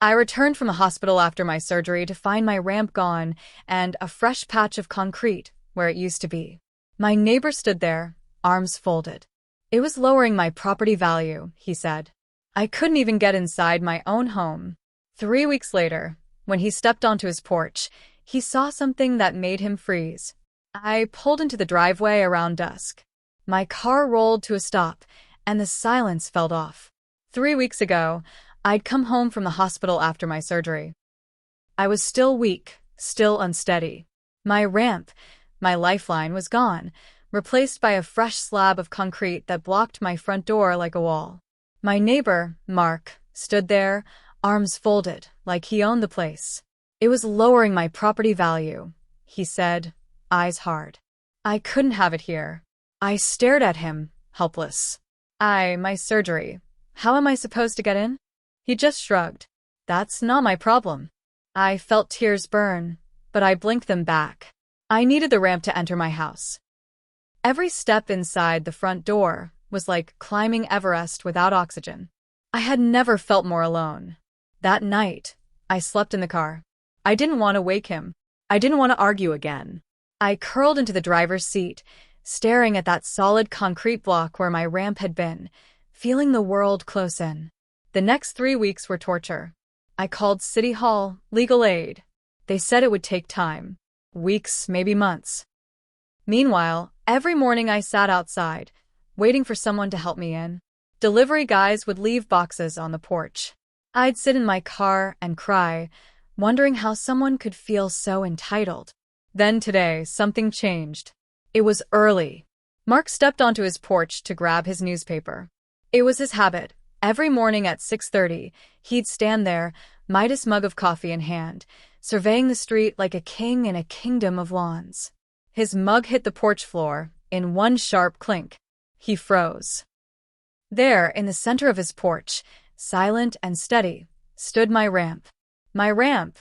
I returned from the hospital after my surgery to find my ramp gone and a fresh patch of concrete where it used to be. My neighbor stood there, arms folded. It was lowering my property value, he said. I couldn't even get inside my own home. 3 weeks later, when he stepped onto his porch, he saw something that made him freeze. I pulled into the driveway around dusk. My car rolled to a stop, and the silence fell off. 3 weeks ago, I'd come home from the hospital after my surgery. I was still weak, still unsteady. My ramp, my lifeline, was gone, replaced by a fresh slab of concrete that blocked my front door like a wall. My neighbor, Mark, stood there, arms folded, like he owned the place. It was lowering my property value, he said, eyes hard. I couldn't have it here. I stared at him, helpless. My surgery. How am I supposed to get in? He just shrugged. That's not my problem. I felt tears burn, but I blinked them back. I needed the ramp to enter my house. Every step inside the front door was like climbing Everest without oxygen. I had never felt more alone. That night, I slept in the car. I didn't want to wake him. I didn't want to argue again. I curled into the driver's seat, staring at that solid concrete block where my ramp had been, feeling the world close in. The next 3 weeks were torture. I called City Hall, legal aid. They said it would take time. Weeks, maybe months. Meanwhile, every morning I sat outside, waiting for someone to help me in. Delivery guys would leave boxes on the porch. I'd sit in my car and cry, wondering how someone could feel so entitled. Then today, something changed. It was early. Mark stepped onto his porch to grab his newspaper. It was his habit. Every morning at 6:30, he'd stand there, Midas mug of coffee in hand, surveying the street like a king in a kingdom of lawns. His mug hit the porch floor in one sharp clink. He froze. There, in the center of his porch, silent and steady, stood my ramp. My ramp.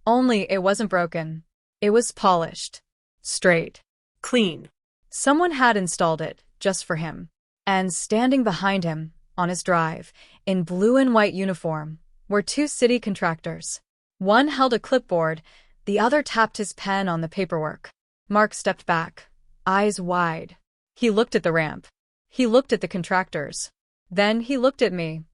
Only it wasn't broken. It was polished. Straight. Clean. Someone had installed it, just for him. And standing behind him, on his drive, in blue and white uniform, were 2 city contractors. One held a clipboard, the other tapped his pen on the paperwork. Mark stepped back, eyes wide. He looked at the ramp. He looked at the contractors. Then he looked at me.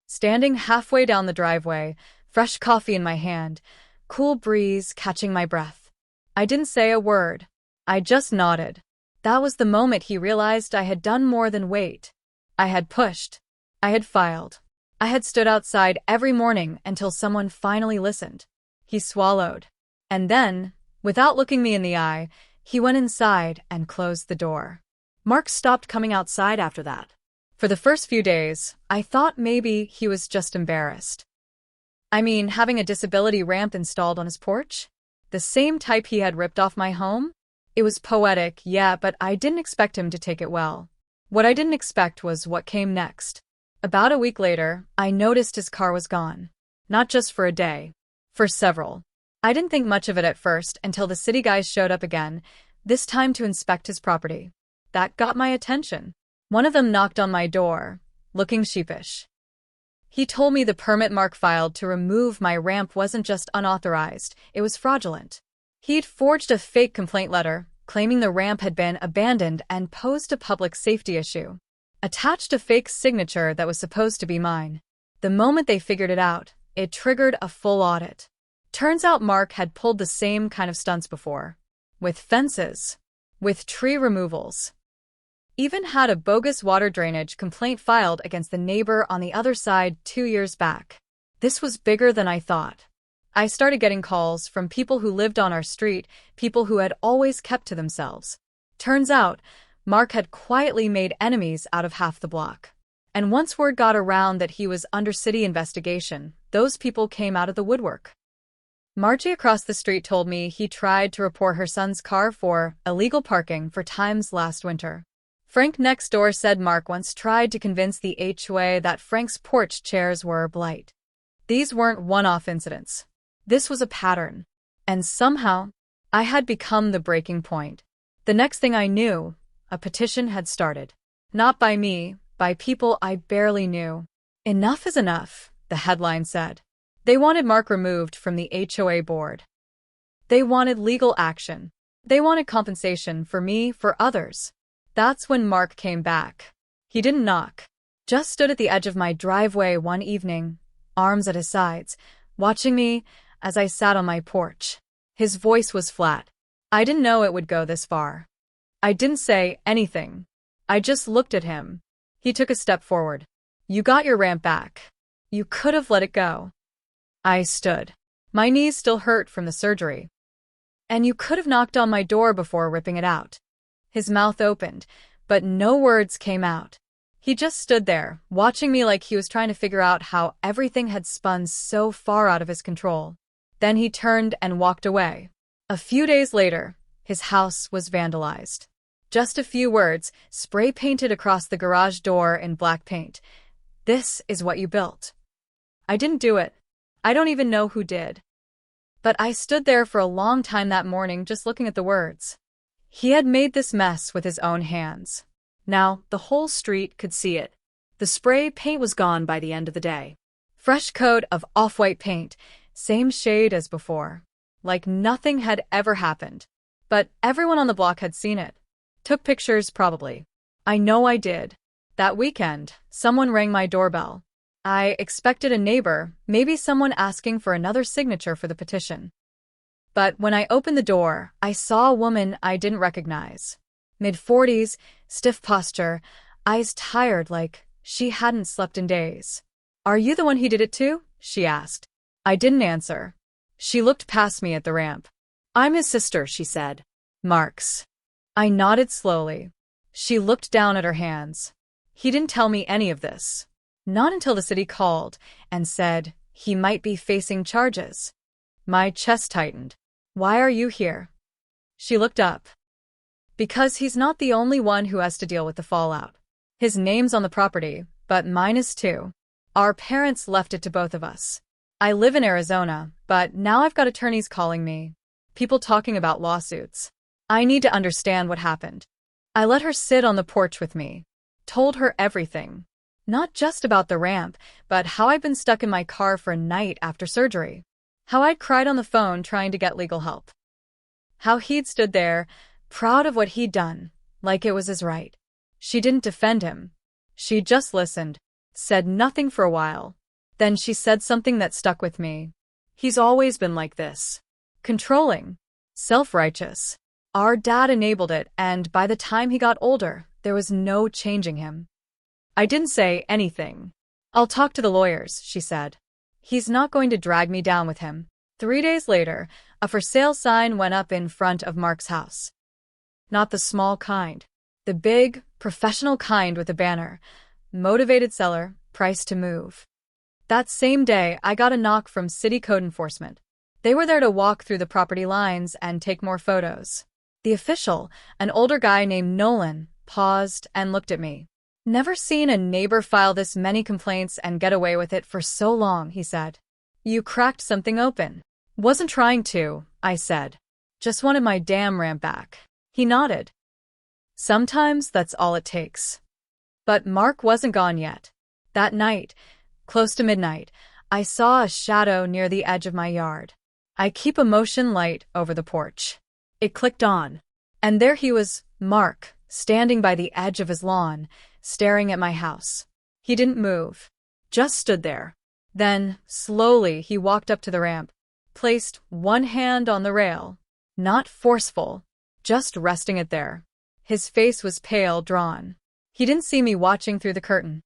Standing halfway down the driveway, fresh coffee in my hand, cool breeze catching my breath. I didn't say a word. I just nodded. That was the moment he realized I had done more than wait. I had pushed. I had filed. I had stood outside every morning until someone finally listened. He swallowed. And then, without looking me in the eye, he went inside and closed the door. Mark stopped coming outside after that. For the first few days, I thought maybe he was just embarrassed. I mean, having a disability ramp installed on his porch? The same type he had ripped off my home? It was poetic, yeah, but I didn't expect him to take it well. What I didn't expect was what came next. About a week later, I noticed his car was gone. Not just for a day. For several. I didn't think much of it at first until the city guys showed up again, this time to inspect his property. That got my attention. One of them knocked on my door, looking sheepish. He told me the permit Mark filed to remove my ramp wasn't just unauthorized, it was fraudulent. He'd forged a fake complaint letter, claiming the ramp had been abandoned and posed a public safety issue. Attached a fake signature that was supposed to be mine. The moment they figured it out, it triggered a full audit. Turns out Mark had pulled the same kind of stunts before. With fences. With tree removals. Even had a bogus water drainage complaint filed against the neighbor on the other side 2 years back. This was bigger than I thought. I started getting calls from people who lived on our street, people who had always kept to themselves. Turns out, Mark had quietly made enemies out of half the block. And once word got around that he was under city investigation, those people came out of the woodwork. Margie across the street told me he tried to report her son's car for illegal parking 4 times last winter. Frank next door said Mark once tried to convince the HOA that Frank's porch chairs were blight. These weren't one-off incidents. This was a pattern. And somehow, I had become the breaking point. The next thing I knew, a petition had started. Not by me, by people I barely knew. Enough is enough, the headline said. They wanted Mark removed from the HOA board. They wanted legal action. They wanted compensation for me, for others. That's when Mark came back. He didn't knock. Just stood at the edge of my driveway one evening, arms at his sides, watching me as I sat on my porch. His voice was flat. I didn't know it would go this far. I didn't say anything. I just looked at him. He took a step forward. You got your ramp back. You could have let it go. I stood. My knees still hurt from the surgery. And you could have knocked on my door before ripping it out. His mouth opened, but no words came out. He just stood there, watching me like he was trying to figure out how everything had spun so far out of his control. Then he turned and walked away. A few days later, his house was vandalized. Just a few words, spray painted across the garage door in black paint. This is what you built. I didn't do it. I don't even know who did. But I stood there for a long time that morning just looking at the words. He had made this mess with his own hands. Now, the whole street could see it. The spray paint was gone by the end of the day. Fresh coat of off-white paint, same shade as before. Like nothing had ever happened. But everyone on the block had seen it. Took pictures, probably. I know I did. That weekend, someone rang my doorbell. I expected a neighbor, maybe someone asking for another signature for the petition. But when I opened the door, I saw a woman I didn't recognize. Mid-40s, stiff posture, eyes tired like she hadn't slept in days. Are you the one he did it to? She asked. I didn't answer. She looked past me at the ramp. I'm his sister, she said. Mark's. I nodded slowly. She looked down at her hands. He didn't tell me any of this. Not until the city called and said he might be facing charges. My chest tightened. Why are you here? She looked up. Because he's not the only one who has to deal with the fallout. His name's on the property, but mine is too. Our parents left it to both of us. I live in Arizona, but now I've got attorneys calling me. People talking about lawsuits. I need to understand what happened. I let her sit on the porch with me. Told her everything. Not just about the ramp, but how I'd been stuck in my car for a night after surgery. How I'd cried on the phone trying to get legal help. How he'd stood there, proud of what he'd done, like it was his right. She didn't defend him. She just listened, said nothing for a while. Then she said something that stuck with me. He's always been like this. Controlling. Self-righteous. Our dad enabled it, and by the time he got older, there was no changing him. I didn't say anything. I'll talk to the lawyers, she said. He's not going to drag me down with him. 3 days later, a for sale sign went up in front of Mark's house. Not the small kind. The big, professional kind with a banner. Motivated seller, price to move. That same day, I got a knock from city code enforcement. They were there to walk through the property lines and take more photos. The official, an older guy named Nolan, paused and looked at me. Never seen a neighbor file this many complaints and get away with it for so long, he said. You cracked something open. Wasn't trying to, I said. Just wanted my damn ramp back. He nodded. Sometimes that's all it takes. But Mark wasn't gone yet. That night, close to midnight, I saw a shadow near the edge of my yard. I keep a motion light over the porch. It clicked on. And there he was, Mark, standing by the edge of his lawn, staring at my house. He didn't move. Just stood there. Then, slowly, he walked up to the ramp, placed one hand on the rail. Not forceful, just resting it there. His face was pale, drawn. He didn't see me watching through the curtain.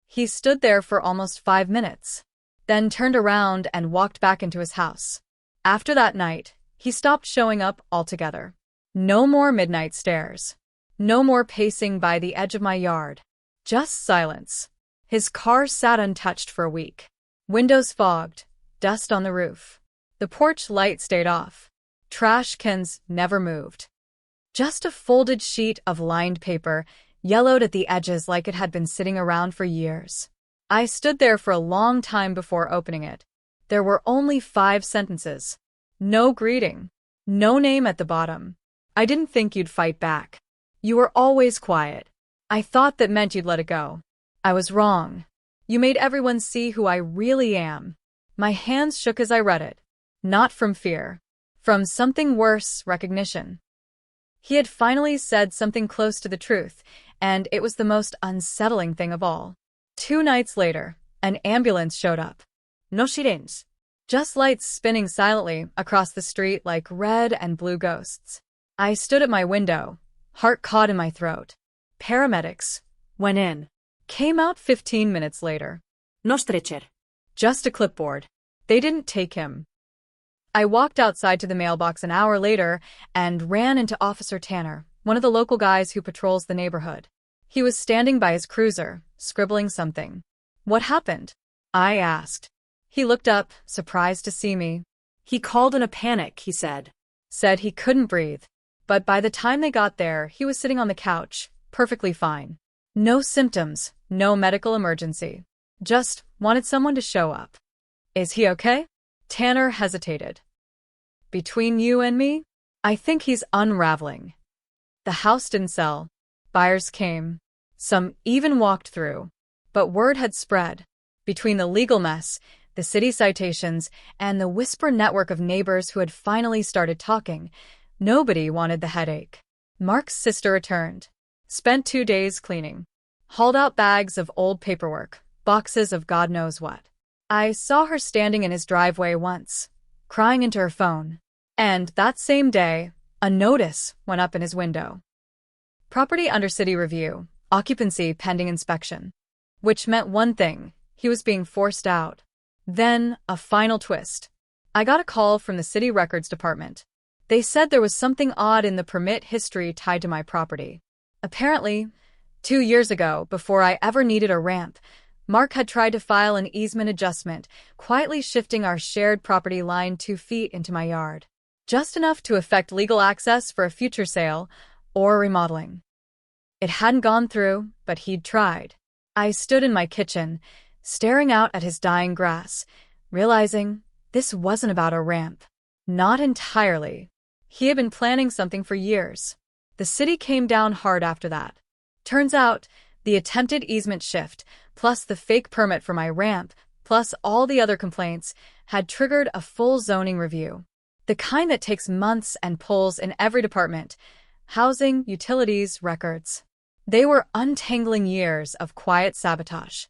He stood there for almost 5 minutes, then turned around and walked back into his house. After that night, he stopped showing up altogether. No more midnight stares. No more pacing by the edge of my yard. Just silence. His car sat untouched for a week. Windows fogged, dust on the roof. The porch light stayed off. Trash cans never moved. Just a folded sheet of lined paper, yellowed at the edges like it had been sitting around for years. I stood there for a long time before opening it. There were only 5 sentences. No greeting. No name at the bottom. I didn't think you'd fight back. You were always quiet. I thought that meant you'd let it go. I was wrong. You made everyone see who I really am. My hands shook as I read it. Not from fear. From something worse, recognition. He had finally said something close to the truth, and it was the most unsettling thing of all. 2 nights later, an ambulance showed up. No sirens. Just lights spinning silently across the street like red and blue ghosts. I stood at my window, heart caught in my throat. Paramedics went in. Came out 15 minutes later. No stretcher. Just a clipboard. They didn't take him. I walked outside to the mailbox an hour later and ran into Officer Tanner, one of the local guys who patrols the neighborhood. He was standing by his cruiser, scribbling something. What happened? I asked. He looked up, surprised to see me. He called in a panic, he said. Said he couldn't breathe. But by the time they got there, he was sitting on the couch, perfectly fine. No symptoms, no medical emergency. Just wanted someone to show up. Is he okay? Tanner hesitated. Between you and me, I think he's unraveling. The house didn't sell. Buyers came. Some even walked through. But word had spread. Between the legal mess, the city citations, and the whisper network of neighbors who had finally started talking, nobody wanted the headache. Mark's sister returned. Spent 2 days cleaning. Hauled out bags of old paperwork, boxes of God knows what. I saw her standing in his driveway once, crying into her phone. And that same day, a notice went up in his window. Property under city review, occupancy pending inspection. Which meant one thing, he was being forced out. Then, a final twist. I got a call from the city records department. They said there was something odd in the permit history tied to my property. Apparently, 2 years ago, before I ever needed a ramp, Mark had tried to file an easement adjustment, quietly shifting our shared property line 2 feet into my yard. Just enough to affect legal access for a future sale or remodeling. It hadn't gone through, but he'd tried. I stood in my kitchen, staring out at his dying grass, realizing this wasn't about a ramp. Not entirely. He had been planning something for years. The city came down hard after that. Turns out, the attempted easement shift, plus the fake permit for my ramp, plus all the other complaints, had triggered a full zoning review. The kind that takes months and pulls in every department: housing, utilities, records. They were untangling years of quiet sabotage.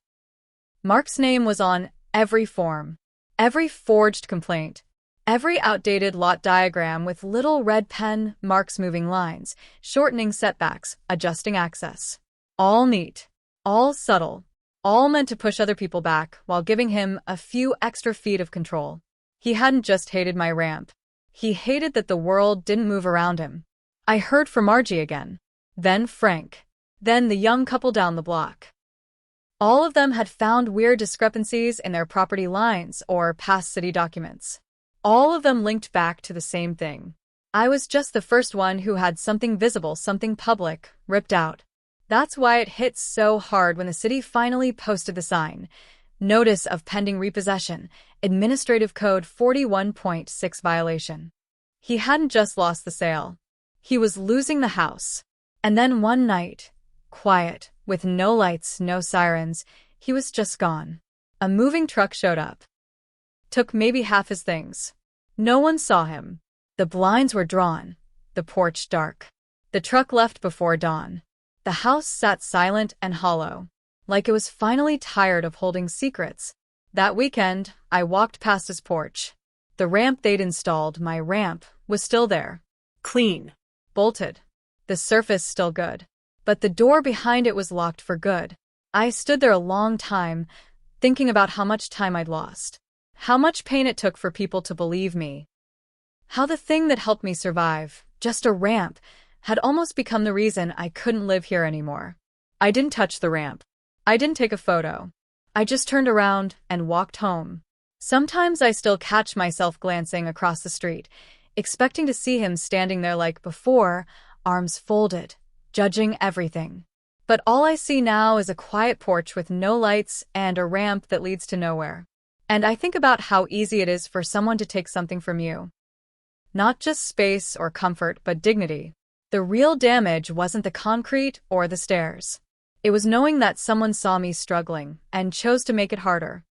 Mark's name was on every form, every forged complaint, every outdated lot diagram with little red pen marks moving lines, shortening setbacks, adjusting access. All neat, all subtle, all meant to push other people back while giving him a few extra feet of control. He hadn't just hated my ramp. He hated that the world didn't move around him. I heard from Margie again. Then Frank. Then the young couple down the block. All of them had found weird discrepancies in their property lines or past city documents. All of them linked back to the same thing. I was just the first one who had something visible, something public, ripped out. That's why it hit so hard when the city finally posted the sign. Notice of pending repossession, Administrative Code 41.6 violation. He hadn't just lost the sale. He was losing the house. And then one night, quiet, with no lights, no sirens, he was just gone. A moving truck showed up. Took maybe half his things. No one saw him. The blinds were drawn, the porch dark. The truck left before dawn. The house sat silent and hollow, like it was finally tired of holding secrets. That weekend, I walked past his porch. The ramp they'd installed, my ramp, was still there. Clean. Bolted. The surface still good. But the door behind it was locked for good. I stood there a long time, thinking about how much time I'd lost. How much pain it took for people to believe me. How the thing that helped me survive, just a ramp, had almost become the reason I couldn't live here anymore. I didn't touch the ramp. I didn't take a photo. I just turned around and walked home. Sometimes I still catch myself glancing across the street, expecting to see him standing there like before, arms folded, judging everything. But all I see now is a quiet porch with no lights and a ramp that leads to nowhere. And I think about how easy it is for someone to take something from you. Not just space or comfort, but dignity. The real damage wasn't the concrete or the stairs. It was knowing that someone saw me struggling and chose to make it harder.